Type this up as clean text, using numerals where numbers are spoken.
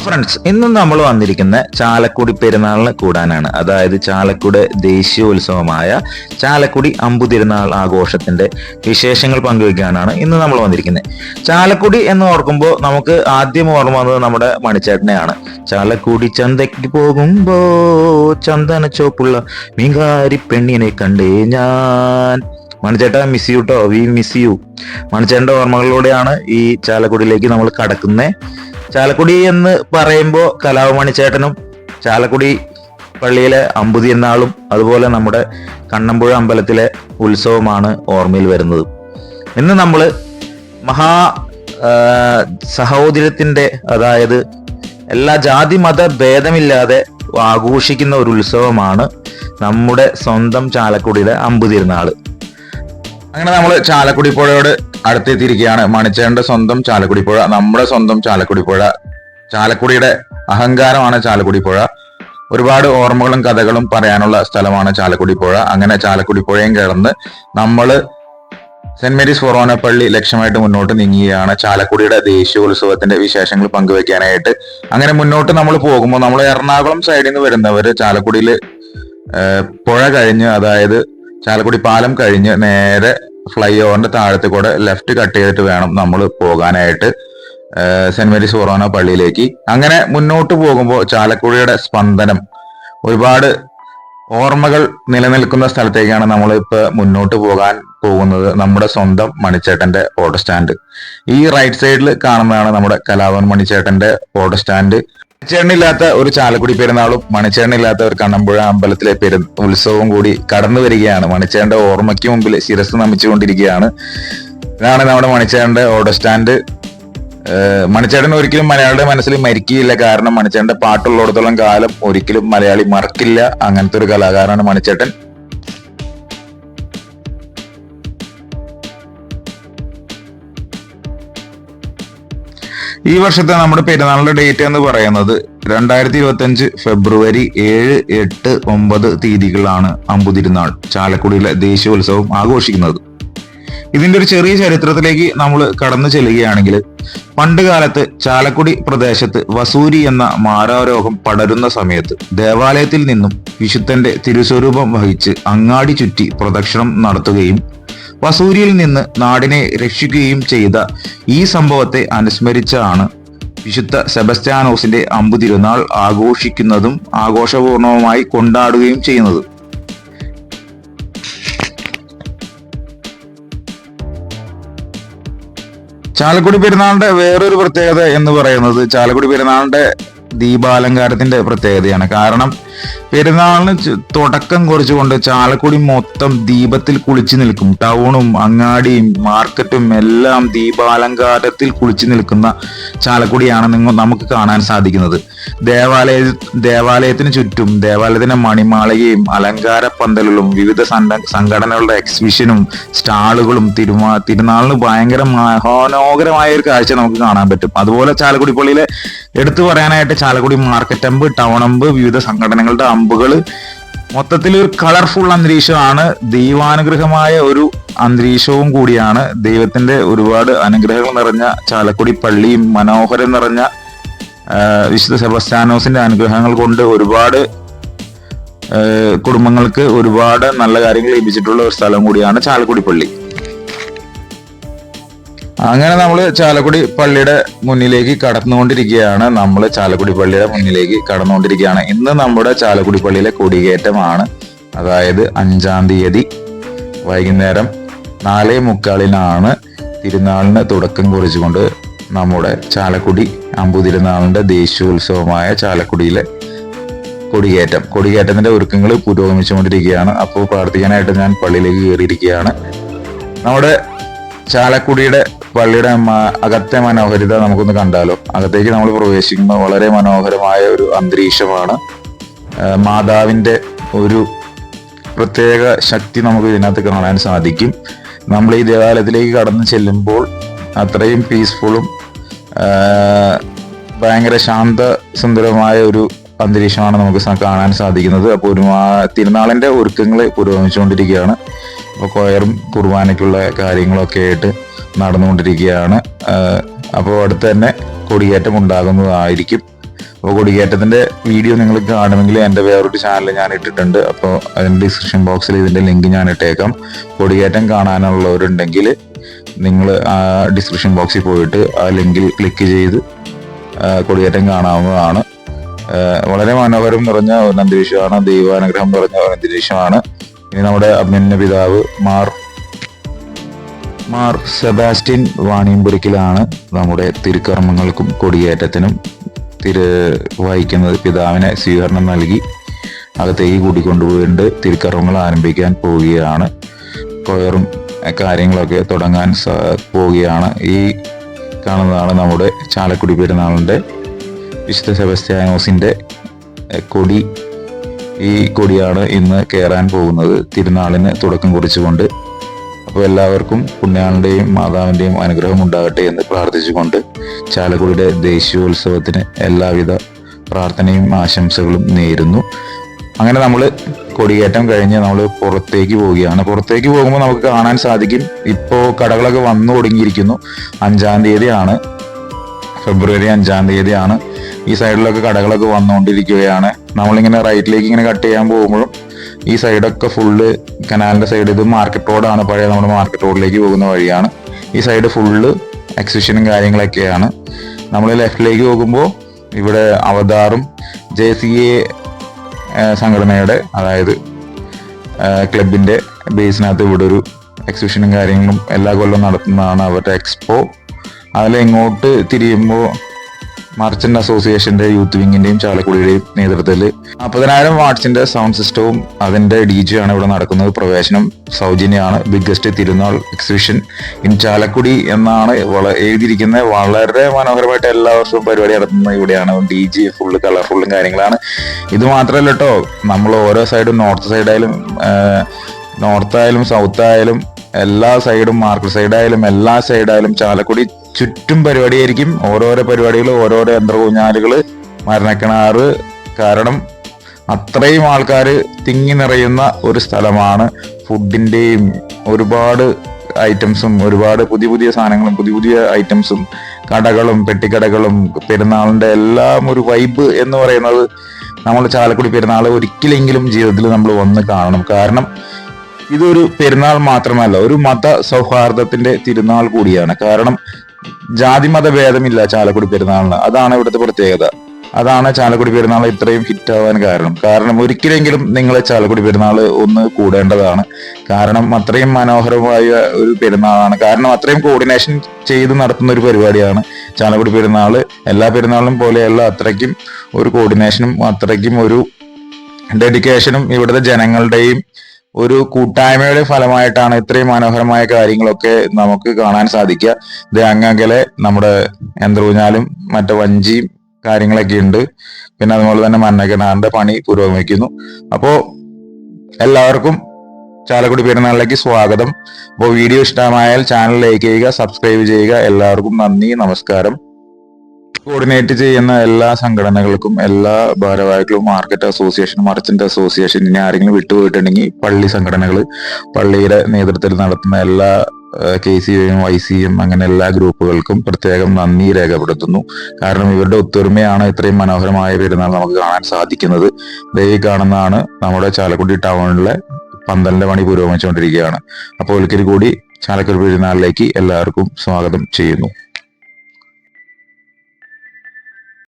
Friends, ഇന്ന് നമ്മൾ വന്നിരിക്കുന്ന ചാലക്കുടി പെരുന്നാളിന് കൂടാനാണ്. അതായത് ചാലക്കുടി ദേശീയോത്സവമായ ചാലക്കുടി അമ്പുതിരുന്നാൾ ആഘോഷത്തിന്റെ വിശേഷങ്ങൾ പങ്കുവയ്ക്കാനാണ് ഇന്ന് നമ്മൾ വന്നിരിക്കുന്നത്. ചാലക്കുടി എന്ന് ഓർക്കുമ്പോൾ നമുക്ക് ആദ്യം ഓർമ്മ വന്നത് നമ്മുടെ മണിച്ചേട്ടനെയാണ്. ചാലക്കുടി ചന്തയ്ക്ക് പോകുമ്പോ ചന്ദന ചോപ്പുള്ള മീങ്കാരി പെണ്ണിനെ കണ്ടേ ഞാൻ. മണിച്ചേട്ട മിസ് യു ട്ടോ, വി മിസ് യു. മണിച്ചേട്ടന്റെ ഓർമ്മകളിലൂടെയാണ് ഈ ചാലക്കുടിയിലേക്ക് നമ്മൾ കടക്കുന്നത്. ചാലക്കുടി എന്ന് പറയുമ്പോൾ കലാഭമണി ചേട്ടനും ചാലക്കുടി പള്ളിയിലെ അമ്പുതിരുന്നാളും അതുപോലെ നമ്മുടെ കണ്ണമ്പുഴ അമ്പലത്തിലെ ഉത്സവമാണ് ഓർമ്മയിൽ വരുന്നത്. ഇന്ന് നമ്മൾ മഹാ സഹോദര്യത്തിന്റെ, അതായത് എല്ലാ ജാതി മത ഭേദമില്ലാതെ ആഘോഷിക്കുന്ന ഒരു ഉത്സവമാണ് നമ്മുടെ സ്വന്തം ചാലക്കുടിയിലെ അമ്പുതിരുന്നാള്. അങ്ങനെ നമ്മൾ ചാലക്കുടി പുഴയോട് അടുത്തെത്തിയിരിക്കുകയാണ്. മണിച്ചേട്ടന്റെ സ്വന്തം ചാലക്കുടി പുഴ, നമ്മുടെ സ്വന്തം ചാലക്കുടി പുഴ. ചാലക്കുടിയുടെ അഹങ്കാരമാണ് ചാലക്കുടി പുഴ. ഒരുപാട് ഓർമ്മകളും കഥകളും പറയാനുള്ള സ്ഥലമാണ് ചാലക്കുടി പുഴ. അങ്ങനെ ചാലക്കുടി പുഴയും കടന്ന് നമ്മൾ സെന്റ് മേരീസ് ഫൊറോന പള്ളി ലക്ഷ്യമായിട്ട് മുന്നോട്ട് നീങ്ങുകയാണ്. ചാലക്കുടിയുടെ ദേശീയോത്സവത്തിന്റെ വിശേഷങ്ങൾ പങ്കുവെക്കാനായിട്ട്. അങ്ങനെ മുന്നോട്ട് നമ്മൾ പോകുമ്പോൾ നമ്മൾ എറണാകുളം സൈഡിൽ നിന്ന് വരുന്നവര് ചാലക്കുടിയിൽ പുഴ കഴിഞ്ഞ്, അതായത് ചാലക്കുടി പാലം കഴിഞ്ഞ് നേരെ ഫ്ലൈ ഓവറിന്റെ താഴത്ത് കൂടെ ലെഫ്റ്റ് കട്ട് ചെയ്തിട്ട് വേണം നമ്മൾ പോകാനായിട്ട് സെന്റ് മേരീസ് ഫൊറോന പള്ളിയിലേക്ക്. അങ്ങനെ മുന്നോട്ട് പോകുമ്പോൾ ചാലക്കുടിയുടെ സ്പന്ദനം, ഒരുപാട് ഓർമ്മകൾ നിലനിൽക്കുന്ന സ്ഥലത്തേക്കാണ് നമ്മൾ ഇപ്പൊ മുന്നോട്ട് പോകാൻ പോകുന്നത്. നമ്മുടെ സ്വന്തം മണിച്ചേട്ടന്റെ ഓട്ടോ സ്റ്റാൻഡ്. ഈ റൈറ്റ് സൈഡിൽ കാണുന്നതാണ് നമ്മുടെ കലാഭവൻ മണിച്ചേട്ടന്റെ ഓട്ടോ സ്റ്റാൻഡ്. മണിച്ചേട്ടനില്ലാത്ത ഒരു ചാലക്കുടി പെരുന്നാളും മണിച്ചേട്ടനില്ലാത്ത ഒരു കണ്ണമ്പുഴ അമ്പലത്തിലെ ഉത്സവവും കൂടി കടന്നു വരികയാണ്. മണിച്ചേട്ടന്റെ ഓർമ്മയ്ക്ക് മുമ്പിൽ ശിരസ് നമിച്ചുകൊണ്ടിരിക്കുകയാണ്. ഇതാണ് നമ്മുടെ മണിച്ചേട്ടന്റെ ഓട്ടോ സ്റ്റാൻഡ്. മണിച്ചേട്ടൻ ഒരിക്കലും മലയാളിയുടെ മനസ്സിൽ മരിക്കുകയില്ല. കാരണം മണിച്ചേട്ടന്റെ പാട്ടുള്ളിടത്തോളം കാലം ഒരിക്കലും മലയാളി മറക്കില്ല. അങ്ങനത്തെ ഒരു കലാകാരനാണ് മണിച്ചേട്ടൻ. ഈ വർഷത്തെ നമ്മുടെ പെരുന്നാളിന്റെ ഡേറ്റ് എന്ന് പറയുന്നത് 2025 ഫെബ്രുവരി 7, 8, 9 തീയതികളാണ് അമ്പുതിരുന്നാൾ ചാലക്കുടിയിലെ ദേശീയോത്സവം ആഘോഷിക്കുന്നത്. ഇതിന്റെ ഒരു ചെറിയ ചരിത്രത്തിലേക്ക് നമ്മൾ കടന്നു ചെല്ലുകയാണെങ്കിൽ, പണ്ട് കാലത്ത് ചാലക്കുടി പ്രദേശത്ത് വസൂരി എന്ന മാരാരോഗം പടരുന്ന സമയത്ത് ദേവാലയത്തിൽ നിന്നും വിശുദ്ധന്റെ തിരുസ്വരൂപം വഹിച്ച് അങ്ങാടി ചുറ്റി പ്രദക്ഷിണം നടത്തുകയും വസൂരിയിൽ നിന്ന് നാടിനെ രക്ഷിക്കുകയും ചെയ്ത ഈ സംഭവത്തെ അനുസ്മരിച്ചാണ് വിശുദ്ധ സെബസ്ത്യാനോസിന്റെ അമ്പുതിരുന്നാൾ ആഘോഷിക്കുന്നതും ആഘോഷപൂർണവുമായി കൊണ്ടാടുകയും ചെയ്യുന്നത്. ചാലക്കുടി പെരുന്നാളിന്റെ വേറൊരു പ്രത്യേകത എന്ന് പറയുന്നത് ചാലക്കുടി പെരുന്നാളിന്റെ ദീപാലങ്കാരത്തിന്റെ പ്രത്യേകതയാണ്. കാരണം പെരുന്നാളിന് തുടക്കം കുറിച്ചുകൊണ്ട് ചാലക്കുടി മൊത്തം ദീപത്തിൽ കുളിച്ചു നിൽക്കും. ടൗണും അങ്ങാടിയും മാർക്കറ്റും എല്ലാം ദീപാലങ്കാരത്തിൽ കുളിച്ചു നിൽക്കുന്ന ചാലക്കുടിയാണ് നമുക്ക് കാണാൻ സാധിക്കുന്നത്. ദേവാലയത്തിന് ചുറ്റും ദേവാലയത്തിന്റെ മണിമാളികയും അലങ്കാര പന്തലുകളും വിവിധ സംഘടനകളുടെ എക്സിബിഷനും സ്റ്റാളുകളും തിരുനാളിന് ഭയങ്കര മനോഹരമായ ഒരു കാഴ്ച നമുക്ക് കാണാൻ പറ്റും. അതുപോലെ ചാലക്കുടി പള്ളിയിലെ എടുത്തു പറയാനായിട്ട് ചാലക്കുടി മാർക്കറ്റ് അമ്പ്, ടൗൺ അമ്പ്, വിവിധ സംഘടനകളുടെ അമ്പുകള്, മൊത്തത്തിൽ ഒരു കളർഫുൾ അന്തരീക്ഷമാണ്. ദൈവാനുഗ്രഹമായ ഒരു അന്തരീക്ഷവും കൂടിയാണ്. ദൈവത്തിന്റെ ഒരുപാട് അനുഗ്രഹങ്ങൾ നിറഞ്ഞ ചാലക്കുടി പള്ളിയും മനോഹരം നിറഞ്ഞ വിശുദ്ധ സെബസ്ത്യാനോസിന്റെ അനുഗ്രഹങ്ങൾ കൊണ്ട് ഒരുപാട് കുടുംബങ്ങൾക്ക് ഒരുപാട് നല്ല കാര്യങ്ങൾ ലഭിച്ചിട്ടുള്ള ഒരു സ്ഥലം കൂടിയാണ് ചാലക്കുടി പള്ളി. അങ്ങനെ നമ്മൾ ചാലക്കുടി പള്ളിയുടെ മുന്നിലേക്ക് കടന്നുകൊണ്ടിരിക്കുകയാണ്. ഇന്ന് നമ്മുടെ ചാലക്കുടി പള്ളിയിലെ കൊടികയറ്റമാണ്. അതായത് 5-ാം തീയതി വൈകുന്നേരം 4:45 തിരുനാളിന് തുടക്കം കുറിച്ചുകൊണ്ട് നമ്മുടെ ചാലക്കുടി അമ്പുതിരുന്നാളിന്റെ ദേശീയോത്സവമായ ചാലക്കുടിയിലെ കൊടികയറ്റത്തിന്റെ ഒരുക്കങ്ങൾ പുരോഗമിച്ചുകൊണ്ടിരിക്കുകയാണ്. അപ്പോൾ പ്രാർത്ഥിക്കാനായിട്ട് ഞാൻ പള്ളിയിലേക്ക് കയറിയിരിക്കുകയാണ്. നമ്മുടെ ചാലക്കുടിയുടെ പള്ളിയുടെ അകത്തെ മനോഹരിത നമുക്കൊന്ന് കണ്ടാലോ. അകത്തേക്ക് നമ്മൾ പ്രവേശിക്കുമ്പോൾ വളരെ മനോഹരമായ ഒരു അന്തരീക്ഷമാണ്. മാതാവിന്റെ ഒരു പ്രത്യേക ശക്തി നമുക്ക് ഇതിനകത്ത് കാണാൻ സാധിക്കും. നമ്മൾ ഈ ദേവാലയത്തിലേക്ക് കടന്നു ചെല്ലുമ്പോൾ അത്രയും പീസ്ഫുള്ളും ഭയങ്കര ശാന്തസുന്ദരമായ ഒരു അന്തരീക്ഷമാണ് നമുക്ക് കാണാൻ സാധിക്കുന്നത്. അപ്പോൾ തിരുനാളിന്റെ ഒരുക്കങ്ങൾ പുരോഗമിച്ചുകൊണ്ടിരിക്കുകയാണ്. അപ്പോൾ കൊയറും കുർബാനയ്ക്കുള്ള കാര്യങ്ങളൊക്കെ ആയിട്ട് നടന്നുകൊണ്ടിരിക്കുകയാണ്. അപ്പോൾ അടുത്ത് തന്നെ കൊടിയേറ്റം ഉണ്ടാകുന്നതായിരിക്കും. അപ്പോൾ കൊടികയറ്റത്തിന്റെ വീഡിയോ നിങ്ങൾ കാണുമെങ്കിൽ എൻ്റെ വേറൊരു ചാനൽ ഞാൻ ഇട്ടിട്ടുണ്ട്. അപ്പോൾ അതിൻ്റെ ഡിസ്ക്രിപ്ഷൻ ബോക്സിൽ ഇതിന്റെ ലിങ്ക് ഞാൻ ഇട്ടേക്കാം. കൊടികയറ്റം കാണാനുള്ളവരുണ്ടെങ്കിൽ നിങ്ങൾ ആ ഡിസ്ക്രിപ്ഷൻ ബോക്സിൽ പോയിട്ട് ആ ലിങ്കിൽ ക്ലിക്ക് ചെയ്ത് കൊടികയറ്റം കാണാവുന്നതാണ്. വളരെ മനോഹരം നിറഞ്ഞ ഒരു അന്തരീക്ഷമാണ്, ദൈവാനുഗ്രഹം നിറഞ്ഞ ഒരു അന്തരീക്ഷമാണ്. ഇനി നമ്മുടെ അഭിമന്യ പിതാവ് മാർ സെബാസ്റ്റ്യൻ വാണിയമ്പുരയ്ക്കലാണ് നമ്മുടെ തിരുക്കർമ്മങ്ങൾക്കും കൊടിയേറ്റത്തിനും വഹിക്കുന്നത്. പിതാവിനെ സ്വീകരണം നൽകി അകത്തേക്ക് കൂട്ടിക്കൊണ്ടുപോയിട്ട് തിരുക്കർമ്മങ്ങൾ ആരംഭിക്കാൻ പോവുകയാണ്. കൊയറും കാര്യങ്ങളൊക്കെ തുടങ്ങാൻ പോവുകയാണ്. ഈ കാണുന്നതാണ് നമ്മുടെ ചാലക്കുടി പെരുന്നാളിൻ്റെ വിശുദ്ധ സെബസ്ത്യാനോസിൻ്റെ കൊടി. ഈ കൊടിയാണ് ഇന്ന് കയറാൻ പോകുന്നത്, തിരുനാളിന് തുടക്കം കുറിച്ചുകൊണ്ട്. അപ്പോൾ എല്ലാവർക്കും പുണ്യാളന്റെയും മാതാവിൻ്റെയും അനുഗ്രഹം ഉണ്ടാകട്ടെ എന്ന് പ്രാർത്ഥിച്ചുകൊണ്ട് ചാലക്കുടിയുടെ ദേശീയോത്സവത്തിന് എല്ലാവിധ പ്രാർത്ഥനയും ആശംസകളും നേരുന്നു. അങ്ങനെ നമ്മൾ കൊടിയേറ്റം കഴിഞ്ഞ് നമ്മൾ പുറത്തേക്ക് പോവുകയാണ്. പുറത്തേക്ക് പോകുമ്പോൾ നമുക്ക് കാണാൻ സാധിക്കും, ഇപ്പോൾ കടകളൊക്കെ വന്നു തുടങ്ങിയിരിക്കുന്നു. 5-ാം തീയതിയാണ്, ഫെബ്രുവരി 5-ാം തീയതിയാണ്. ഈ സൈഡിലൊക്കെ കടകളൊക്കെ വന്നുകൊണ്ടിരിക്കുകയാണ്. നമ്മളിങ്ങനെ റൈറ്റിലേക്ക് ഇങ്ങനെ കട്ട് ചെയ്യാൻ പോകുമ്പോഴും ഈ സൈഡൊക്കെ ഫുള്ള് കനാലിന്റെ സൈഡ്, ഇത് മാർക്കറ്റ് റോഡാണ്, പഴയ നമ്മുടെ മാർക്കറ്റ് റോഡിലേക്ക് പോകുന്ന വഴിയാണ്. ഈ സൈഡ് ഫുള്ള് എക്സിബിഷനും കാര്യങ്ങളൊക്കെയാണ്. നമ്മൾ ലെഫ്റ്റിലേക്ക് പോകുമ്പോൾ ഇവിടെ അവതാറും JCA സംഘടനയുടെ, അതായത് ക്ലബിന്റെ ബേസിനകത്ത് ഇവിടെ ഒരു എക്സിബിഷനും കാര്യങ്ങളും എല്ലാ കൊല്ലവും നടത്തുന്നതാണ് അവരുടെ എക്സ്പോ. അതിൽ ഇങ്ങോട്ട് തിരിയുമ്പോൾ മർച്ചന്റ് അസോസിയേഷന്റെ യൂത്ത് വിങ്ങിന്റെയും ചാലക്കുടിയുടെയും നേതൃത്വത്തിൽ 40,000 വാട്ട്സിന്റെ സൗണ്ട് സിസ്റ്റവും അതിന്റെ DJ ആണ് ഇവിടെ നടക്കുന്നത്. പ്രവേശനം സൗജന്യമാണ്. Biggest Thirunal exhibition in Chalakudy എന്നാണ് എഴുതിയിരിക്കുന്നത്. വളരെ മനോഹരമായിട്ട് എല്ലാ വർഷവും പരിപാടി നടത്തുന്നത് ഇവിടെയാണ്. DJ ഫുള്ള് കളർഫുള്ളും കാര്യങ്ങളാണ്. ഇത് മാത്രമല്ല കേട്ടോ, നമ്മൾ ഓരോ സൈഡും നോർത്തായാലും സൗത്തായാലും എല്ലാ സൈഡും, മാർക്കറ്റ് സൈഡായാലും എല്ലാ സൈഡായാലും ചാലക്കുടി ചുറ്റും പരിപാടിയായിരിക്കും. ഓരോരോ പരിപാടികൾ, ഓരോരോ യന്ത്രകൂഞ്ഞാലുകള്, മരണക്കിണാറ്. കാരണം അത്രയും ആൾക്കാർ തിങ്ങി നിറയുന്ന ഒരു സ്ഥലമാണ്. ഫുഡിന്റെയും ഒരുപാട് ഐറ്റംസും, ഒരുപാട് പുതിയ പുതിയ സാധനങ്ങളും പുതിയ പുതിയ ഐറ്റംസും, കടകളും പെട്ടിക്കടകളും, പെരുന്നാളിന്റെ എല്ലാം ഒരു വൈബ് എന്ന് പറയുന്നത് നമ്മൾ ചാലക്കുടി പെരുന്നാൾ ഒരിക്കലെങ്കിലും ജീവിതത്തിൽ നമ്മൾ വന്ന് കാണണം. കാരണം ഇതൊരു പെരുന്നാൾ മാത്രമല്ല, ഒരു മത സൗഹാർദ്ദത്തിന്റെ തിരുനാൾ കൂടിയാണ്. കാരണം ജാതി മത ഭേദമില്ല ചാലക്കുടി പെരുന്നാളിന്. അതാണ് ഇവിടുത്തെ പ്രത്യേകത. അതാണ് ചാലക്കുടി പെരുന്നാൾ ഇത്രയും ഹിറ്റ് ആവാൻ കാരണം ഒരിക്കലെങ്കിലും നിങ്ങൾ ചാലക്കുടി പെരുന്നാൾ ഒന്ന് കൂടേണ്ടതാണ്. കാരണം അത്രയും മനോഹരമായ ഒരു പെരുന്നാളാണ്. കാരണം അത്രയും കോർഡിനേഷൻ ചെയ്ത് നടത്തുന്ന ഒരു പരിപാടിയാണ് ചാലക്കുടി പെരുന്നാൾ. എല്ലാ പെരുന്നാളിനും പോലെയല്ല, അത്രയ്ക്കും ഒരു കോർഡിനേഷനും അത്രയ്ക്കും ഒരു ഡെഡിക്കേഷനും ഇവിടുത്തെ ജനങ്ങളുടെയും ഒരു കൂട്ടായ്മയുടെ ഫലമായിട്ടാണ് ഇത്രയും മനോഹരമായ കാര്യങ്ങളൊക്കെ നമുക്ക് കാണാൻ സാധിക്കുക. ഇത് അങ്ങകലെ നമ്മുടെ യന്ത്രൂഞ്ഞാലും മറ്റു വഞ്ചിയും കാര്യങ്ങളൊക്കെ ഉണ്ട്. പിന്നെ അതുപോലെ തന്നെ മന്നക്കിണാറിന്റെ പണി പുരോഗമിക്കുന്നു. അപ്പോ എല്ലാവർക്കും ചാലക്കുടി പെരുന്നാളിലേക്ക് സ്വാഗതം. അപ്പോൾ വീഡിയോ ഇഷ്ടമായാൽ ചാനൽ ലൈക്ക് ചെയ്യുക, സബ്സ്ക്രൈബ് ചെയ്യുക. എല്ലാവർക്കും നന്ദി, നമസ്കാരം. കോർഡിനേറ്റ് ചെയ്യുന്ന എല്ലാ സംഘടനകൾക്കും, എല്ലാ ഭാരവാഹികളും, മാർക്കറ്റ് അസോസിയേഷൻ, മർച്ചന്റ് അസോസിയേഷൻ, ഇനി ആരെങ്കിലും വിട്ടുപോയിട്ടുണ്ടെങ്കിൽ പള്ളി സംഘടനകൾ, പള്ളിയുടെ നേതൃത്വത്തിൽ നടത്തുന്ന എല്ലാ KCയും YCയും അങ്ങനെ എല്ലാ ഗ്രൂപ്പുകൾക്കും പ്രത്യേകം നന്ദി രേഖപ്പെടുത്തുന്നു. കാരണം ഇവരുടെ ഒത്തൊരുമയാണ് ഇത്രയും മനോഹരമായ പെരുന്നാൾ നമുക്ക് കാണാൻ സാധിക്കുന്നത്. ദയവ് കാണുന്നതാണ് നമ്മുടെ ചാലക്കുടി ടൗണിലെ പന്തലിന്റെ പണി പുരോഗമിച്ചുകൊണ്ടിരിക്കുകയാണ്. അപ്പോൾ ഒരിക്കൽ കൂടി ചാലക്കുടി പെരുന്നാളിലേക്ക് എല്ലാവർക്കും സ്വാഗതം ചെയ്യുന്നു.